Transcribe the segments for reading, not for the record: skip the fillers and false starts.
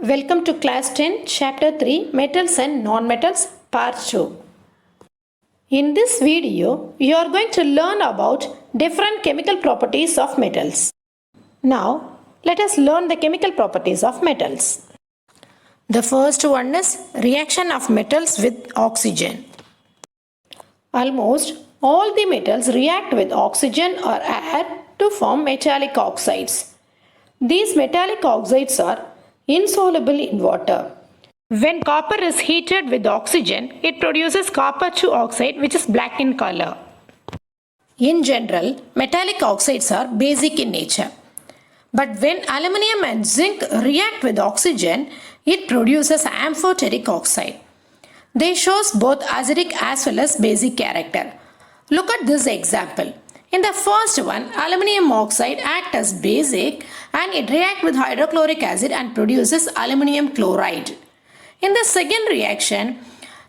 Welcome to Class 10, Chapter 3, Metals and Non-Metals, Part 2. In this video, you are going to learn about different chemical properties of metals. Now, let us learn the chemical properties of metals. The first one is reaction of metals with oxygen. Almost all the metals react with oxygen or air to form metallic oxides. These metallic oxides are insoluble in water. When copper is heated with oxygen, it produces copper 2 oxide, which is black in color. In general, metallic oxides are basic in nature. But when aluminium and zinc react with oxygen, it produces amphoteric oxide. They shows both acidic as well as basic character. Look at this example. In the first one, aluminium oxide acts as basic and it reacts with hydrochloric acid and produces aluminium chloride. In the second reaction,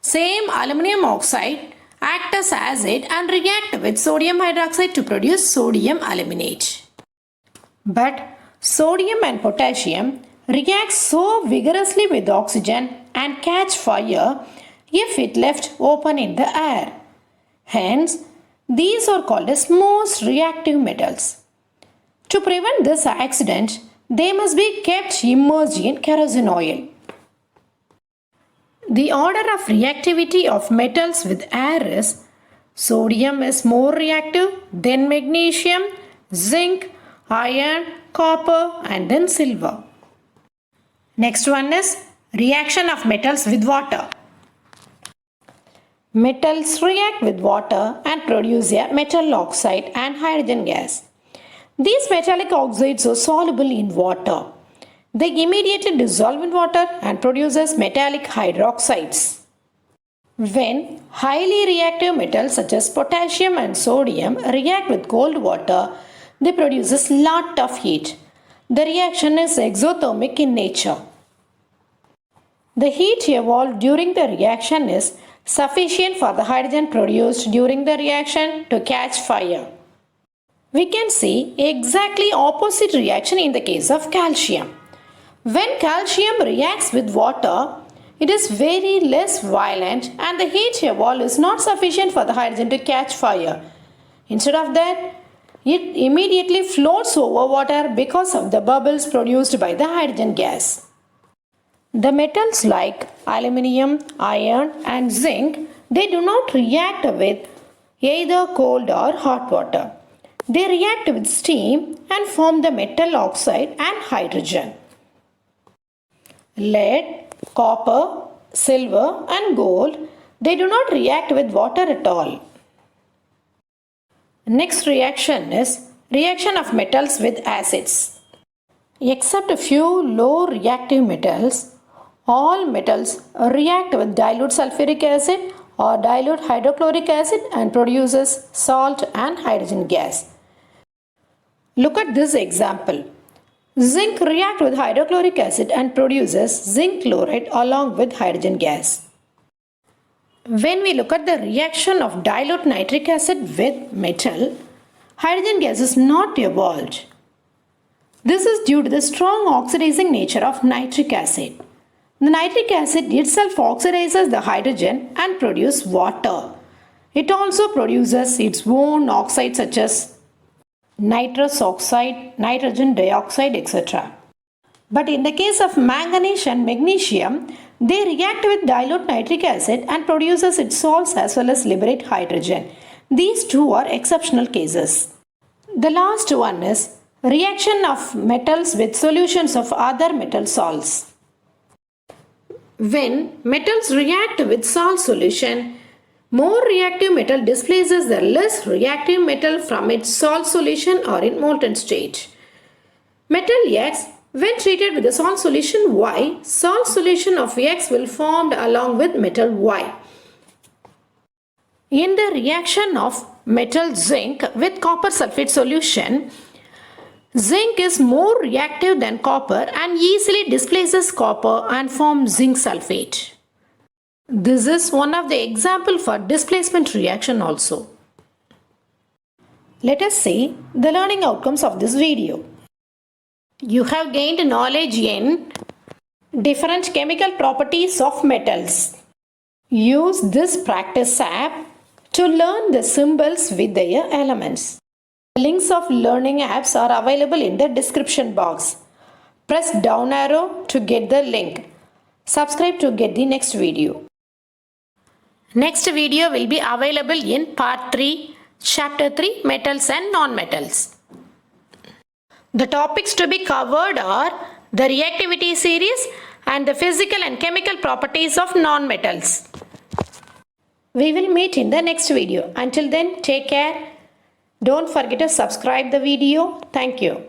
same aluminium oxide acts as acid and reacts with sodium hydroxide to produce sodium aluminate. But sodium and potassium react so vigorously with oxygen and catch fire if it left open in the air. Hence, these are called as most reactive metals. To prevent this accident, they must be kept immersed in kerosene oil. The order of reactivity of metals with air is: sodium is more reactive, then magnesium, zinc, iron, copper, and then silver. Next one is reaction of metals with water. Metals react with water and produce a metal oxide and hydrogen gas. These metallic oxides are soluble in water. They immediately dissolve in water and produces metallic hydroxides. When highly reactive metals such as potassium and sodium react with cold water, they produce a lot of heat. The reaction is exothermic in nature. The heat evolved during the reaction is sufficient for the hydrogen produced during the reaction to catch fire. We can see exactly opposite reaction in the case of calcium. When calcium reacts with water, it is very less violent and the heat evolved is not sufficient for the hydrogen to catch fire. Instead of that, it immediately floats over water because of the bubbles produced by the hydrogen gas. The metals like aluminium, iron and zinc, they do not react with either cold or hot water. They react with steam and form the metal oxide and hydrogen. Lead, copper, silver and gold, they do not react with water at all. Next reaction is reaction of metals with acids. Except a few low reactive metals, all metals react with dilute sulfuric acid or dilute hydrochloric acid and produces salt and hydrogen gas. Look at this example. Zinc reacts with hydrochloric acid and produces zinc chloride along with hydrogen gas. When we look at the reaction of dilute nitric acid with metal, hydrogen gas is not evolved. This is due to the strong oxidizing nature of nitric acid. The nitric acid itself oxidizes the hydrogen and produces water. It also produces its own oxides such as nitrous oxide, nitrogen dioxide, etc. But in the case of manganese and magnesium, they react with dilute nitric acid and produces its salts as well as liberate hydrogen. These two are exceptional cases. The last one is reaction of metals with solutions of other metal salts. When metals react with salt solution, more reactive metal displaces the less reactive metal from its salt solution or in molten state. Metal X, when treated with the salt solution Y, salt solution of X will formed along with metal Y. In the reaction of metal zinc with copper sulfate solution, zinc is more reactive than copper and easily displaces copper and forms zinc sulfate. This is one of the examples for displacement reaction also. Let us see the learning outcomes of this video. You have gained knowledge in different chemical properties of metals. Use this practice app to learn the symbols with their elements. The links of learning apps are available in the description box. Press down arrow to get the link. Subscribe to get the next video. Next video will be available in part 3, chapter 3, metals and non-metals. The topics to be covered are the reactivity series and the physical and chemical properties of non-metals. We will meet in the next video. Until then, take care. Don't forget to subscribe the video. Thank you.